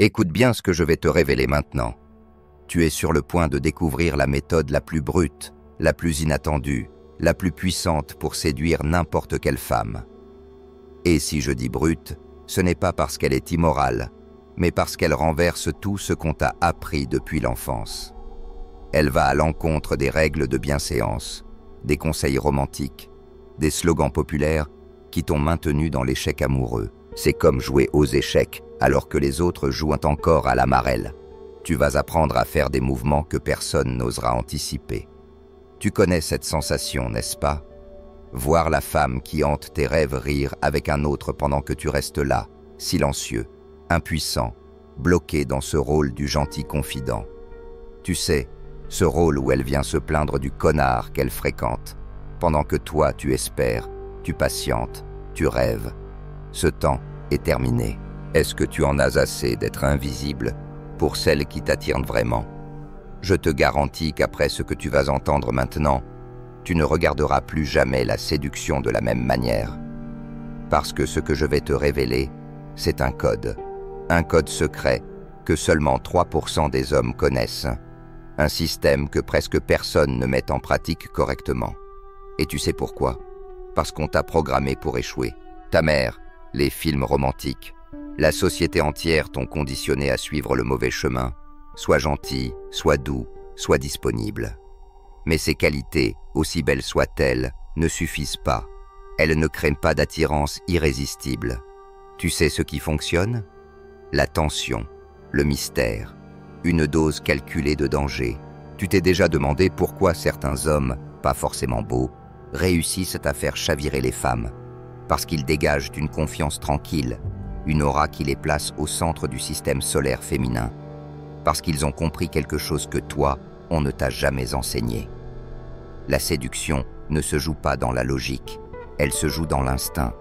Écoute bien ce que je vais te révéler maintenant. Tu es sur le point de découvrir la méthode la plus brute, la plus inattendue, la plus puissante pour séduire n'importe quelle femme. Et si je dis brute, ce n'est pas parce qu'elle est immorale, mais parce qu'elle renverse tout ce qu'on t'a appris depuis l'enfance. Elle va à l'encontre des règles de bienséance, des conseils romantiques, des slogans populaires qui t'ont maintenu dans l'échec amoureux. C'est comme jouer aux échecs alors que les autres jouent encore à la marelle. Tu vas apprendre à faire des mouvements que personne n'osera anticiper. Tu connais cette sensation, n'est-ce pas? Voir la femme qui hante tes rêves rire avec un autre pendant que tu restes là, silencieux, impuissant, bloqué dans ce rôle du gentil confident. Tu sais, ce rôle où elle vient se plaindre du connard qu'elle fréquente, pendant que toi tu espères, tu patientes, tu rêves. Ce temps est terminé. Est-ce que tu en as assez d'être invisible pour celle qui t'attire vraiment? Je te garantis qu'après ce que tu vas entendre maintenant, tu ne regarderas plus jamais la séduction de la même manière. Parce que ce que je vais te révéler, c'est un code secret que seulement 3% des hommes connaissent. Un système que presque personne ne met en pratique correctement. Et tu sais pourquoi? Parce qu'on t'a programmé pour échouer. Ta mère, les films romantiques, la société entière t'ont conditionné à suivre le mauvais chemin. Sois gentil, sois doux, sois disponible. Mais ces qualités, aussi belles soient-elles, ne suffisent pas. Elles ne créent pas d'attirance irrésistible. Tu sais ce qui fonctionne? La tension, le mystère, une dose calculée de danger. Tu t'es déjà demandé pourquoi certains hommes, pas forcément beaux, réussissent à faire chavirer les femmes. Parce qu'ils dégagent une confiance tranquille, une aura qui les place au centre du système solaire féminin. Parce qu'ils ont compris quelque chose que toi, on ne t'a jamais enseigné. La séduction ne se joue pas dans la logique, elle se joue dans l'instinct,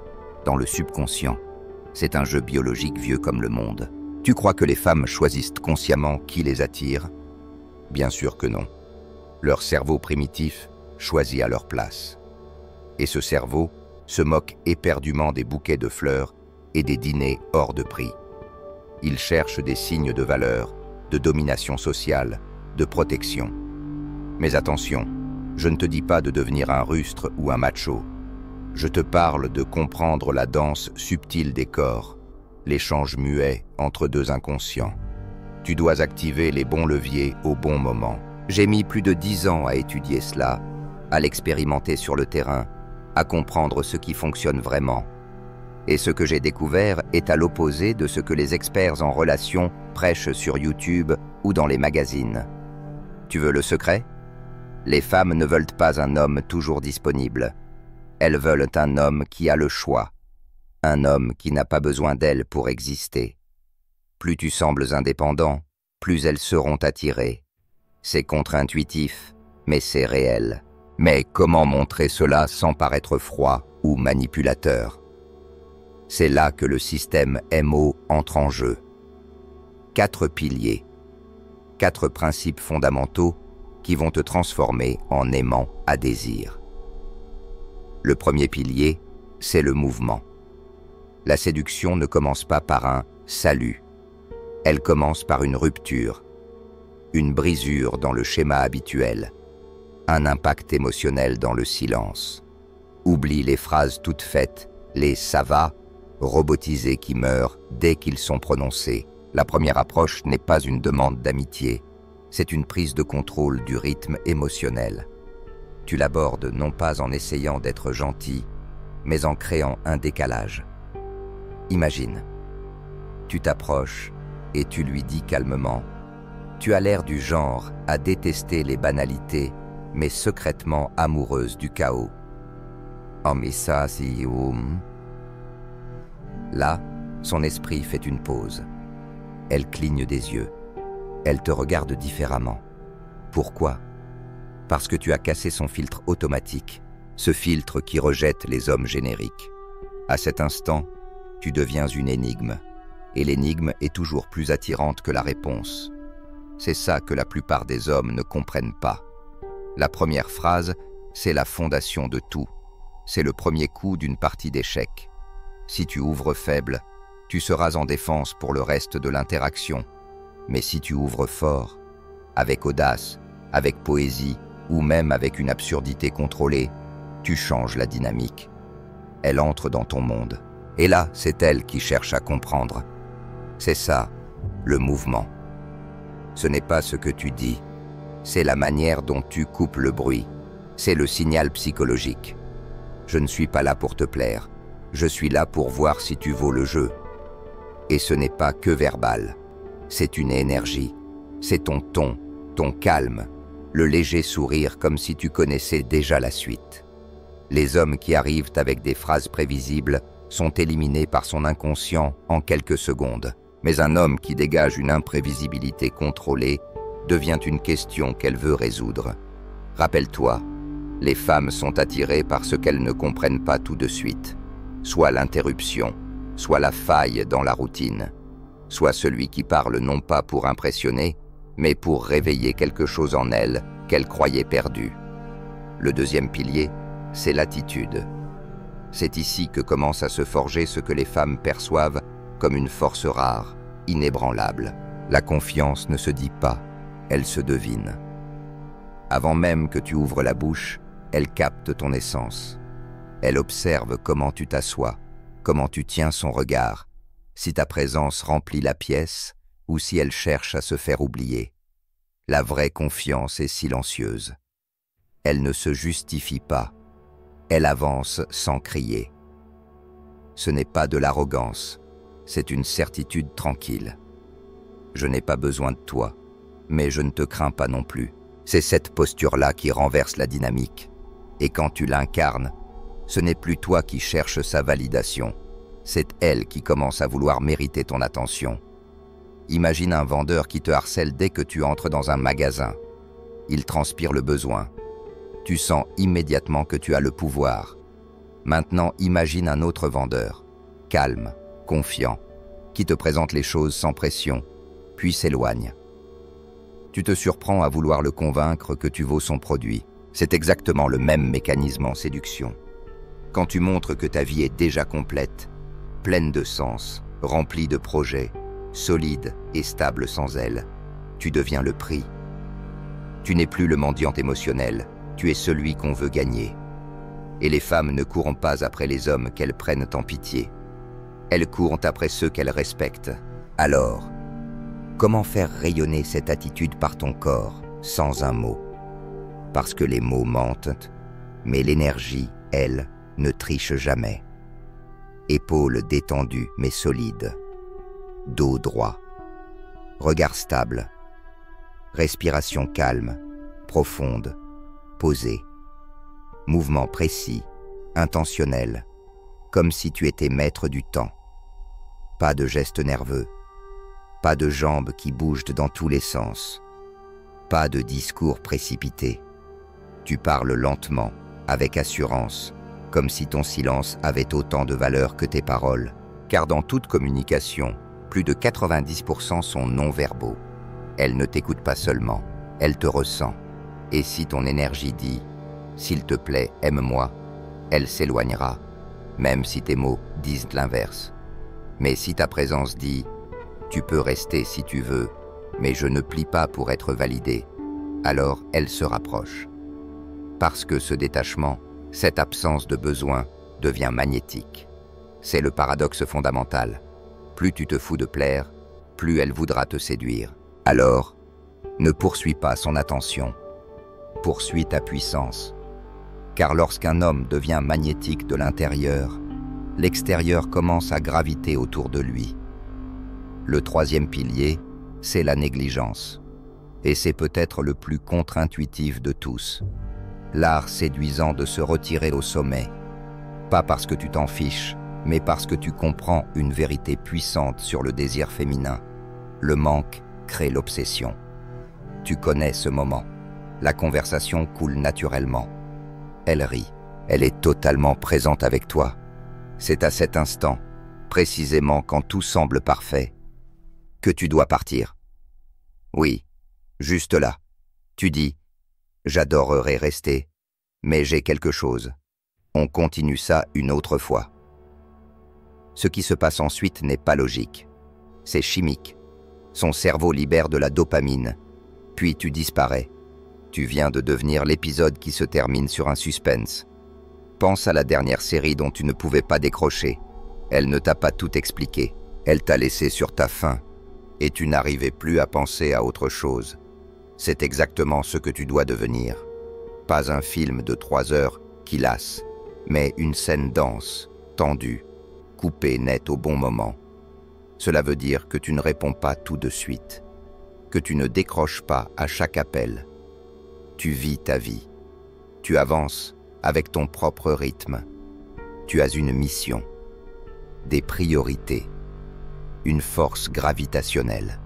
dans le subconscient. C'est un jeu biologique vieux comme le monde. Tu crois que les femmes choisissent consciemment qui les attire? Bien sûr que non. Leur cerveau primitif choisit à leur place. Et ce cerveau se moque éperdument des bouquets de fleurs et des dîners hors de prix. Il cherche des signes de valeur, de domination sociale, de protection. Mais attention, je ne te dis pas de devenir un rustre ou un macho. Je te parle de comprendre la danse subtile des corps, l'échange muet entre deux inconscients. Tu dois activer les bons leviers au bon moment. J'ai mis plus de 10 ans à étudier cela, à l'expérimenter sur le terrain, à comprendre ce qui fonctionne vraiment. Et ce que j'ai découvert est à l'opposé de ce que les experts en relations prêchent sur YouTube ou dans les magazines. Tu veux le secret? Les femmes ne veulent pas un homme toujours disponible. Elles veulent un homme qui a le choix, un homme qui n'a pas besoin d'elles pour exister. Plus tu sembles indépendant, plus elles seront attirées. C'est contre-intuitif, mais c'est réel. Mais comment montrer cela sans paraître froid ou manipulateur? C'est là que le système MO entre en jeu. 4 piliers, 4 principes fondamentaux qui vont te transformer en aimant à désir. Le premier pilier, c'est le mouvement. La séduction ne commence pas par un « salut ». Elle commence par une rupture, une brisure dans le schéma habituel, un impact émotionnel dans le silence. Oublie les phrases toutes faites, les « ça va » robotisés qui meurent dès qu'ils sont prononcés. La première approche n'est pas une demande d'amitié, c'est une prise de contrôle du rythme émotionnel. Tu l'abordes non pas en essayant d'être gentil, mais en créant un décalage. Imagine, tu t'approches et tu lui dis calmement « Tu as l'air du genre à détester les banalités, mais secrètement amoureuse du chaos. » Là, son esprit fait une pause. Elle cligne des yeux. Elle te regarde différemment. Pourquoi? Parce que tu as cassé son filtre automatique, ce filtre qui rejette les hommes génériques. À cet instant, tu deviens une énigme, et l'énigme est toujours plus attirante que la réponse. C'est ça que la plupart des hommes ne comprennent pas. La première phrase, c'est la fondation de tout. C'est le premier coup d'une partie d'échecs. Si tu ouvres faible, tu seras en défense pour le reste de l'interaction. Mais si tu ouvres fort, avec audace, avec poésie, ou même avec une absurdité contrôlée, tu changes la dynamique. Elle entre dans ton monde. Et là, c'est elle qui cherche à comprendre. C'est ça, le mouvement. Ce n'est pas ce que tu dis, c'est la manière dont tu coupes le bruit. C'est le signal psychologique. Je ne suis pas là pour te plaire. Je suis là pour voir si tu vaux le jeu. Et ce n'est pas que verbal. C'est une énergie. C'est ton ton, ton calme, le léger sourire comme si tu connaissais déjà la suite. Les hommes qui arrivent avec des phrases prévisibles sont éliminés par son inconscient en quelques secondes. Mais un homme qui dégage une imprévisibilité contrôlée devient une question qu'elle veut résoudre. Rappelle-toi, les femmes sont attirées par ce qu'elles ne comprennent pas tout de suite. Soit l'interruption, soit la faille dans la routine, soit celui qui parle non pas pour impressionner, mais pour réveiller quelque chose en elles qu'elles croyaient perdu. Le deuxième pilier, c'est l'attitude. C'est ici que commence à se forger ce que les femmes perçoivent comme une force rare, inébranlable. La confiance ne se dit pas, elle se devine. Avant même que tu ouvres la bouche, elle capte ton essence. Elle observe comment tu t'assois, comment tu tiens son regard, si ta présence remplit la pièce ou si elle cherche à se faire oublier. La vraie confiance est silencieuse. Elle ne se justifie pas. Elle avance sans crier. Ce n'est pas de l'arrogance, c'est une certitude tranquille. Je n'ai pas besoin de toi, mais je ne te crains pas non plus. C'est cette posture-là qui renverse la dynamique. Et quand tu l'incarnes, ce n'est plus toi qui cherches sa validation, c'est elle qui commence à vouloir mériter ton attention. Imagine un vendeur qui te harcèle dès que tu entres dans un magasin. Il transpire le besoin. Tu sens immédiatement que tu as le pouvoir. Maintenant, imagine un autre vendeur, calme, confiant, qui te présente les choses sans pression, puis s'éloigne. Tu te surprends à vouloir le convaincre que tu vaux son produit. C'est exactement le même mécanisme en séduction. Quand tu montres que ta vie est déjà complète, pleine de sens, remplie de projets, solide et stable sans elle, tu deviens le prix. Tu n'es plus le mendiant émotionnel, tu es celui qu'on veut gagner. Et les femmes ne courent pas après les hommes qu'elles prennent en pitié. Elles courent après ceux qu'elles respectent. Alors, comment faire rayonner cette attitude par ton corps, sans un mot? Parce que les mots mentent, mais l'énergie, elle, ne triche jamais. Épaules détendues mais solides. Dos droit. Regard stable. Respiration calme, profonde, posée. Mouvement précis, intentionnel, comme si tu étais maître du temps. Pas de gestes nerveux. Pas de jambes qui bougent dans tous les sens. Pas de discours précipité. Tu parles lentement, avec assurance, comme si ton silence avait autant de valeur que tes paroles. Car dans toute communication, plus de 90% sont non-verbaux. Elle ne t'écoute pas seulement, elle te ressent. Et si ton énergie dit « S'il te plaît, aime-moi », elle s'éloignera, même si tes mots disent l'inverse. Mais si ta présence dit « Tu peux rester si tu veux, mais je ne plie pas pour être validé », alors elle se rapproche. Parce que ce détachement, cette absence de besoin, devient magnétique. C'est le paradoxe fondamental. Plus tu te fous de plaire, plus elle voudra te séduire. Alors, ne poursuis pas son attention. Poursuis ta puissance. Car lorsqu'un homme devient magnétique de l'intérieur, l'extérieur commence à graviter autour de lui. Le troisième pilier, c'est la négligence. Et c'est peut-être le plus contre-intuitif de tous. L'art séduisant de se retirer au sommet. Pas parce que tu t'en fiches, mais parce que tu comprends une vérité puissante sur le désir féminin. Le manque crée l'obsession. Tu connais ce moment. La conversation coule naturellement. Elle rit. Elle est totalement présente avec toi. C'est à cet instant, précisément quand tout semble parfait, que tu dois partir. Oui, juste là. Tu dis « J'adorerais rester, mais j'ai quelque chose. On continue ça une autre fois. » Ce qui se passe ensuite n'est pas logique. C'est chimique. Son cerveau libère de la dopamine. Puis tu disparais. Tu viens de devenir l'épisode qui se termine sur un suspense. Pense à la dernière série dont tu ne pouvais pas décrocher. Elle ne t'a pas tout expliqué. Elle t'a laissé sur ta faim. Et tu n'arrivais plus à penser à autre chose. C'est exactement ce que tu dois devenir. Pas un film de 3 heures qui lasse, mais une scène dense, tendue, coupée net au bon moment. Cela veut dire que tu ne réponds pas tout de suite, que tu ne décroches pas à chaque appel. Tu vis ta vie. Tu avances avec ton propre rythme. Tu as une mission, des priorités, une force gravitationnelle.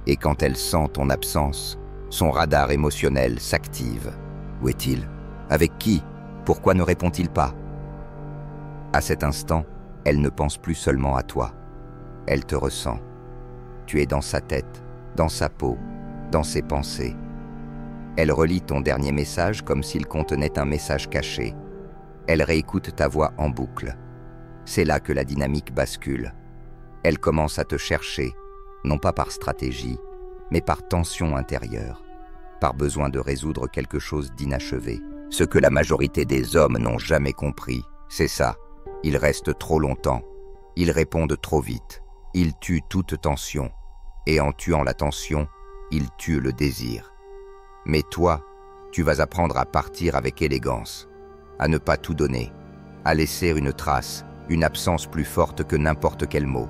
Et quand elle sent ton absence, son radar émotionnel s'active. Où est-il? Avec qui? Pourquoi ne répond-il pas? À cet instant, elle ne pense plus seulement à toi. Elle te ressent. Tu es dans sa tête, dans sa peau, dans ses pensées. Elle relit ton dernier message comme s'il contenait un message caché. Elle réécoute ta voix en boucle. C'est là que la dynamique bascule. Elle commence à te chercher, non pas par stratégie, mais par tension intérieure, par besoin de résoudre quelque chose d'inachevé. Ce que la majorité des hommes n'ont jamais compris, c'est ça. Ils restent trop longtemps. Ils répondent trop vite. Ils tuent toute tension. Et en tuant la tension, ils tuent le désir. Mais toi, tu vas apprendre à partir avec élégance, à ne pas tout donner, à laisser une trace, une absence plus forte que n'importe quel mot.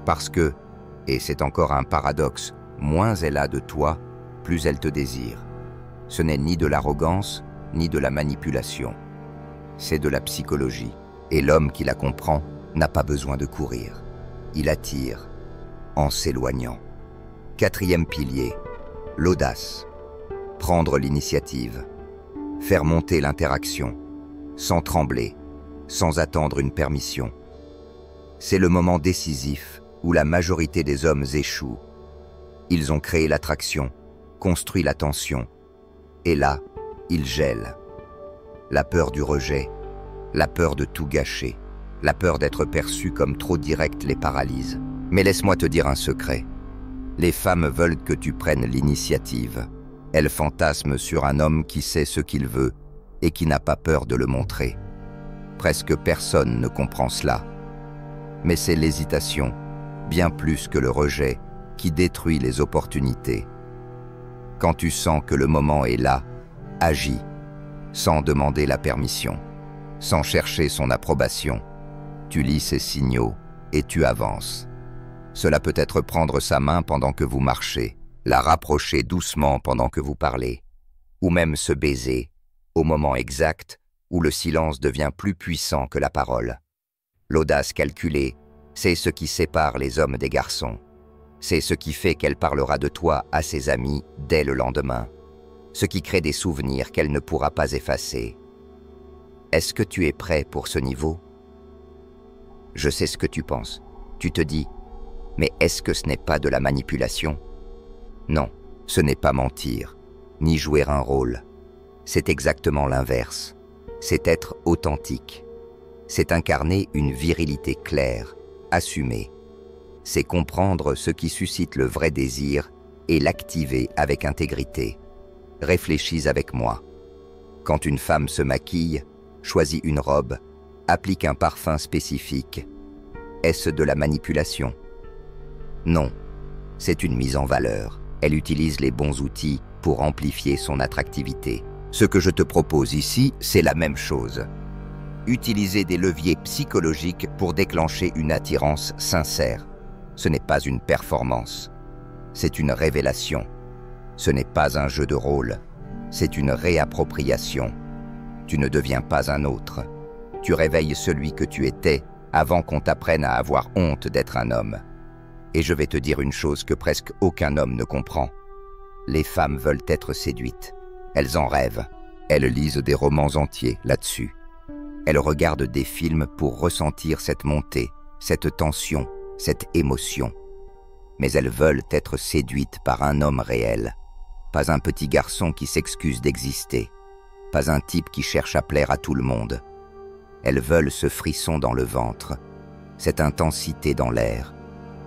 Parce que, et c'est encore un paradoxe, moins elle a de toi, plus elle te désire. Ce n'est ni de l'arrogance, ni de la manipulation. C'est de la psychologie. Et l'homme qui la comprend n'a pas besoin de courir. Il attire, en s'éloignant. 4e pilier, l'audace. Prendre l'initiative. Faire monter l'interaction, sans trembler, sans attendre une permission. C'est le moment décisif où la majorité des hommes échouent. Ils ont créé l'attraction, construit la tension, et là, ils gèlent. La peur du rejet, la peur de tout gâcher, la peur d'être perçu comme trop direct les paralyse. Mais laisse-moi te dire un secret. Les femmes veulent que tu prennes l'initiative. Elles fantasment sur un homme qui sait ce qu'il veut et qui n'a pas peur de le montrer. Presque personne ne comprend cela. Mais c'est l'hésitation, bien plus que le rejet, qui détruit les opportunités. Quand tu sens que le moment est là, agis, sans demander la permission, sans chercher son approbation. Tu lis ses signaux et tu avances. Cela peut être prendre sa main pendant que vous marchez, la rapprocher doucement pendant que vous parlez, ou même se baiser, au moment exact où le silence devient plus puissant que la parole. L'audace calculée, c'est ce qui sépare les hommes des garçons. C'est ce qui fait qu'elle parlera de toi à ses amis dès le lendemain. Ce qui crée des souvenirs qu'elle ne pourra pas effacer. Est-ce que tu es prêt pour ce niveau? Je sais ce que tu penses. Tu te dis, mais est-ce que ce n'est pas de la manipulation? Non, ce n'est pas mentir, ni jouer un rôle. C'est exactement l'inverse. C'est être authentique. C'est incarner une virilité claire, assumée. C'est comprendre ce qui suscite le vrai désir et l'activer avec intégrité. Réfléchis avec moi. Quand une femme se maquille, choisit une robe, applique un parfum spécifique, est-ce de la manipulation? Non, c'est une mise en valeur. Elle utilise les bons outils pour amplifier son attractivité. Ce que je te propose ici, c'est la même chose. Utiliser des leviers psychologiques pour déclencher une attirance sincère. Ce n'est pas une performance, c'est une révélation. Ce n'est pas un jeu de rôle, c'est une réappropriation. Tu ne deviens pas un autre. Tu réveilles celui que tu étais avant qu'on t'apprenne à avoir honte d'être un homme. Et je vais te dire une chose que presque aucun homme ne comprend. Les femmes veulent être séduites. Elles en rêvent. Elles lisent des romans entiers là-dessus. Elles regardent des films pour ressentir cette montée, cette tension, cette émotion. Mais elles veulent être séduites par un homme réel. Pas un petit garçon qui s'excuse d'exister. Pas un type qui cherche à plaire à tout le monde. Elles veulent ce frisson dans le ventre. cette intensité dans l'air,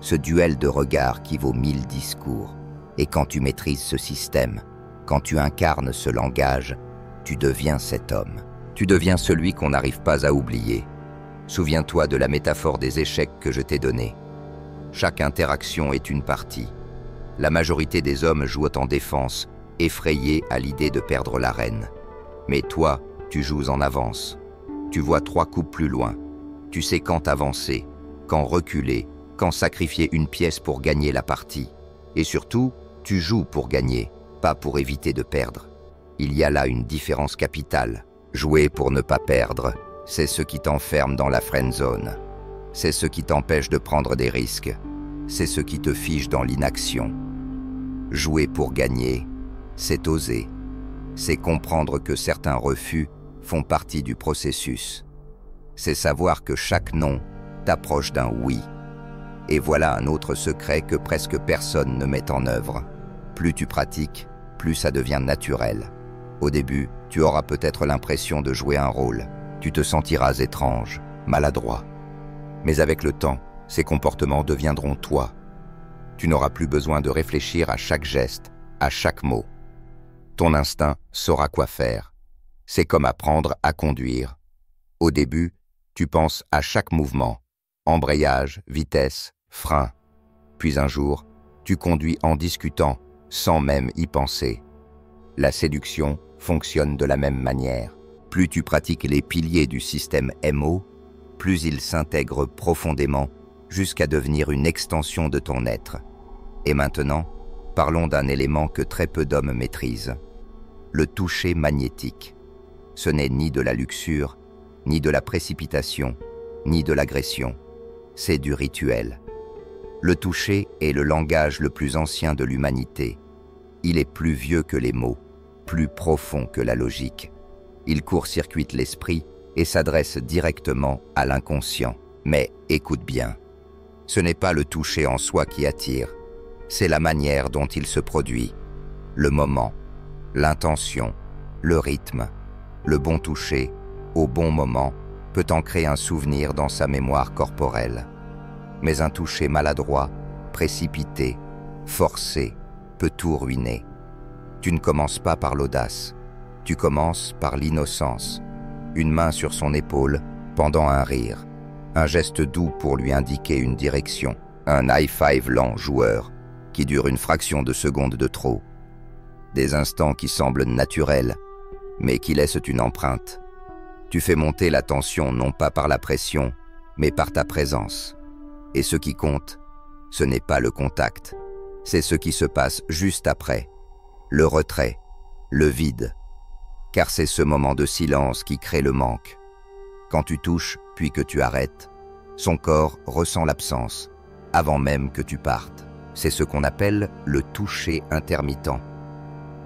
ce duel de regards qui vaut 1000 discours. Et quand tu maîtrises ce système, quand tu incarnes ce langage, tu deviens cet homme. Tu deviens celui qu'on n'arrive pas à oublier. Souviens-toi de la métaphore des échecs que je t'ai donnée. Chaque interaction est une partie. La majorité des hommes jouent en défense, effrayés à l'idée de perdre l'arène. Mais toi, tu joues en avance. Tu vois 3 coups plus loin. Tu sais quand avancer, quand reculer, quand sacrifier une pièce pour gagner la partie. Et surtout, tu joues pour gagner, pas pour éviter de perdre. Il y a là une différence capitale. Jouer pour ne pas perdre, c'est ce qui t'enferme dans la friend zone. C'est ce qui t'empêche de prendre des risques. C'est ce qui te fige dans l'inaction. Jouer pour gagner, c'est oser. C'est comprendre que certains refus font partie du processus. C'est savoir que chaque non t'approche d'un oui. Et voilà un autre secret que presque personne ne met en œuvre. Plus tu pratiques, plus ça devient naturel. Au début, tu auras peut-être l'impression de jouer un rôle. Tu te sentiras étrange, maladroit. Mais avec le temps, ces comportements deviendront toi. Tu n'auras plus besoin de réfléchir à chaque geste, à chaque mot. Ton instinct saura quoi faire. C'est comme apprendre à conduire. Au début, tu penses à chaque mouvement, embrayage, vitesse, frein. Puis un jour, tu conduis en discutant, sans même y penser. La séduction fonctionne de la même manière. Plus tu pratiques les piliers du système MO, plus il s'intègre profondément jusqu'à devenir une extension de ton être. Et maintenant, parlons d'un élément que très peu d'hommes maîtrisent. Le toucher magnétique. Ce n'est ni de la luxure, ni de la précipitation, ni de l'agression. C'est du rituel. Le toucher est le langage le plus ancien de l'humanité. Il est plus vieux que les mots, plus profond que la logique. Il court-circuite l'esprit et s'adresse directement à l'inconscient. Mais écoute bien, ce n'est pas le toucher en soi qui attire, c'est la manière dont il se produit, le moment, l'intention, le rythme. Le bon toucher, au bon moment, peut ancrer un souvenir dans sa mémoire corporelle. Mais un toucher maladroit, précipité, forcé, peut tout ruiner. Tu ne commences pas par l'audace, tu commences par l'innocence. Une main sur son épaule pendant un rire, un geste doux pour lui indiquer une direction, un high-five lent joueur qui dure une fraction de seconde de trop. Des instants qui semblent naturels, mais qui laissent une empreinte. Tu fais monter la tension non pas par la pression, mais par ta présence. Et ce qui compte, ce n'est pas le contact, c'est ce qui se passe juste après, le retrait, le vide. Car c'est ce moment de silence qui crée le manque. Quand tu touches, puis que tu arrêtes, son corps ressent l'absence, avant même que tu partes. C'est ce qu'on appelle le toucher intermittent.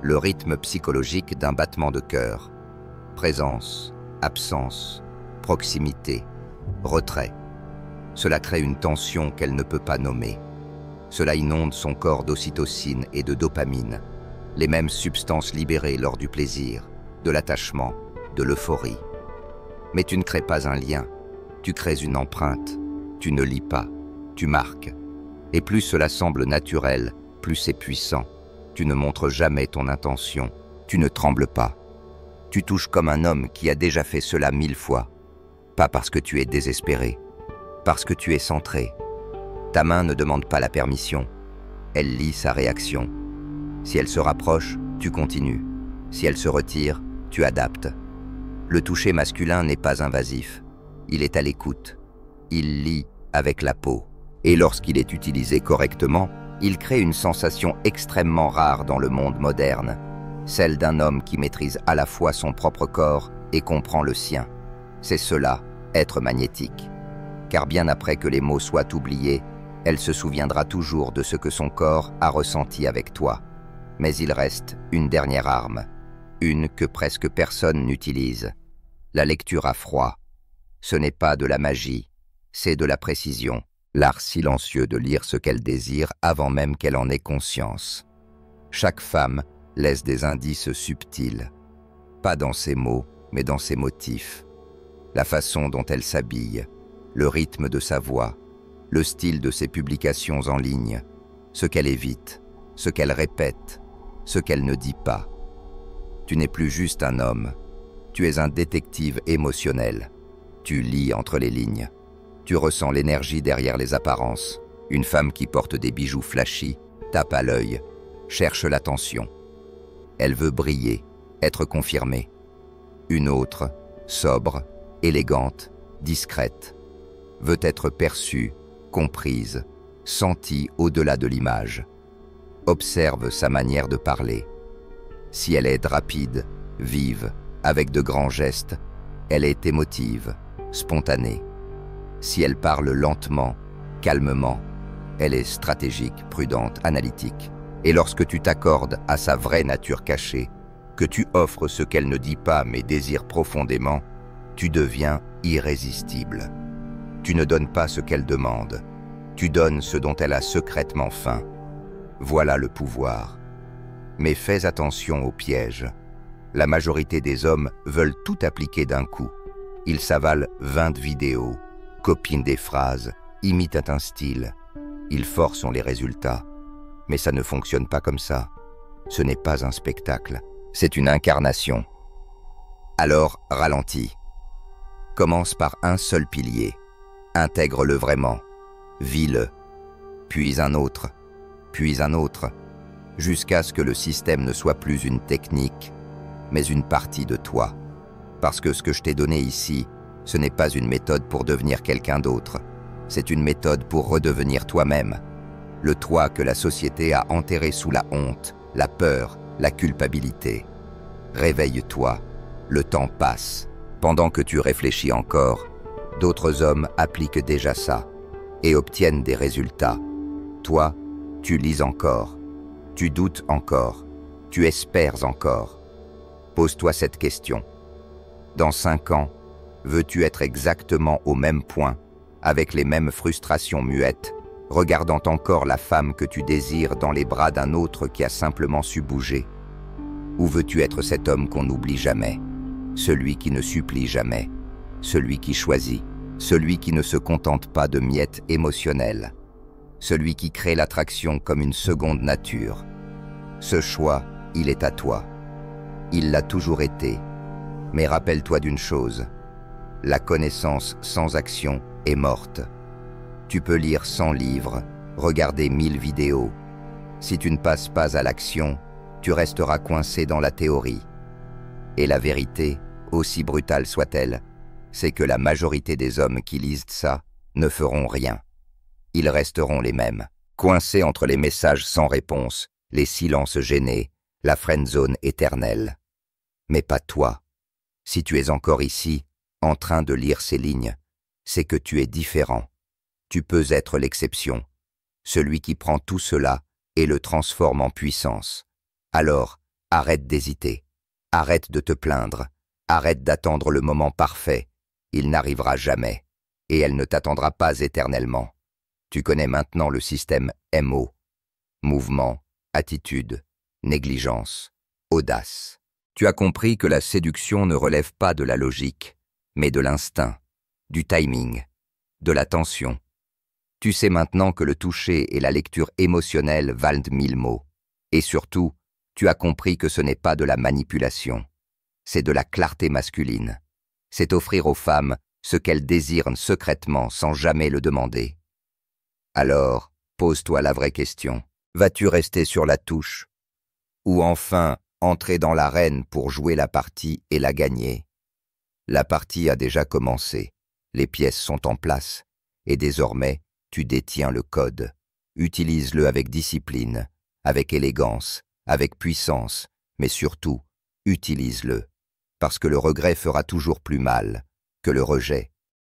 Le rythme psychologique d'un battement de cœur. Présence, absence, proximité, retrait. Cela crée une tension qu'elle ne peut pas nommer. Cela inonde son corps d'ocytocine et de dopamine, les mêmes substances libérées lors du plaisir, de l'attachement, de l'euphorie. Mais tu ne crées pas un lien, tu crées une empreinte, tu ne lis pas, tu marques. Et plus cela semble naturel, plus c'est puissant. Tu ne montres jamais ton intention, tu ne trembles pas. Tu touches comme un homme qui a déjà fait cela 1000 fois. Pas parce que tu es désespéré, parce que tu es centré. Ta main ne demande pas la permission, elle lit sa réaction. Si elle se rapproche, tu continues. Si elle se retire, tu adaptes. Le toucher masculin n'est pas invasif, il est à l'écoute. Il lit avec la peau. Et lorsqu'il est utilisé correctement, il crée une sensation extrêmement rare dans le monde moderne, celle d'un homme qui maîtrise à la fois son propre corps et comprend le sien. C'est cela, être magnétique. Car bien après que les mots soient oubliés, elle se souviendra toujours de ce que son corps a ressenti avec toi. Mais il reste une dernière arme, une que presque personne n'utilise. La lecture à froid. Ce n'est pas de la magie, c'est de la précision. L'art silencieux de lire ce qu'elle désire avant même qu'elle en ait conscience. Chaque femme laisse des indices subtils, pas dans ses mots, mais dans ses motifs. La façon dont elle s'habille, le rythme de sa voix, le style de ses publications en ligne, ce qu'elle évite, ce qu'elle répète, ce qu'elle ne dit pas. Tu n'es plus juste un homme, tu es un détective émotionnel. Tu lis entre les lignes. Tu ressens l'énergie derrière les apparences. Une femme qui porte des bijoux flashy, tape à l'œil, cherche l'attention. Elle veut briller, être confirmée. Une autre, sobre, élégante, discrète, veut être perçue, comprise, sentie au-delà de l'image. Observe sa manière de parler. Si elle est rapide, vive, avec de grands gestes, elle est émotive, spontanée. Si elle parle lentement, calmement, elle est stratégique, prudente, analytique. Et lorsque tu t'accordes à sa vraie nature cachée, que tu offres ce qu'elle ne dit pas mais désire profondément, tu deviens irrésistible. Tu ne donnes pas ce qu'elle demande, tu donnes ce dont elle a secrètement faim. Voilà le pouvoir. Mais fais attention aux pièges. La majorité des hommes veulent tout appliquer d'un coup. Ils s'avalent 20 vidéos, copient des phrases, imitent un style. Ils forcent les résultats. Mais ça ne fonctionne pas comme ça. Ce n'est pas un spectacle, c'est une incarnation. Alors, ralentis. Commence par un seul pilier. Intègre-le vraiment. Vis-le. Puis un autre. Puis un autre. Jusqu'à ce que le système ne soit plus une technique, mais une partie de toi. Parce que ce que je t'ai donné ici, ce n'est pas une méthode pour devenir quelqu'un d'autre. C'est une méthode pour redevenir toi-même. Le toi que la société a enterré sous la honte, la peur, la culpabilité. Réveille-toi, le temps passe. Pendant que tu réfléchis encore, d'autres hommes appliquent déjà ça et obtiennent des résultats. Toi, tu lis encore, tu doutes encore, tu espères encore. Pose-toi cette question. Dans 5 ans, veux-tu être exactement au même point, avec les mêmes frustrations muettes, regardant encore la femme que tu désires dans les bras d'un autre qui a simplement su bouger? Ou veux-tu être cet homme qu'on n'oublie jamais, celui qui ne supplie jamais, celui qui choisit, celui qui ne se contente pas de miettes émotionnelles, celui qui crée l'attraction comme une seconde nature? Ce choix, il est à toi. Il l'a toujours été. Mais rappelle-toi d'une chose, la connaissance sans action est morte. Tu peux lire 100 livres, regarder 1000 vidéos. Si tu ne passes pas à l'action, tu resteras coincé dans la théorie. Et la vérité, aussi brutale soit-elle, c'est que la majorité des hommes qui lisent ça ne feront rien. Ils resteront les mêmes, coincés entre les messages sans réponse, les silences gênés, la friendzone éternelle. Mais pas toi. Si tu es encore ici, en train de lire ces lignes, c'est que tu es différent. Tu peux être l'exception, celui qui prend tout cela et le transforme en puissance. Alors, arrête d'hésiter, arrête de te plaindre, arrête d'attendre le moment parfait. Il n'arrivera jamais, et elle ne t'attendra pas éternellement. Tu connais maintenant le système MO, mouvement, attitude, négligence, audace. Tu as compris que la séduction ne relève pas de la logique, mais de l'instinct, du timing, de l'attention. Tu sais maintenant que le toucher et la lecture émotionnelle valent 1000 mots. Et surtout, tu as compris que ce n'est pas de la manipulation, c'est de la clarté masculine. C'est offrir aux femmes ce qu'elles désirent secrètement sans jamais le demander. Alors, pose-toi la vraie question. Vas-tu rester sur la touche? Ou enfin, entrer dans l'arène pour jouer la partie et la gagner? La partie a déjà commencé, les pièces sont en place, et désormais, tu détiens le code. Utilise-le avec discipline, avec élégance, avec puissance, mais surtout, utilise-le, parce que le regret fera toujours plus mal que le rejet.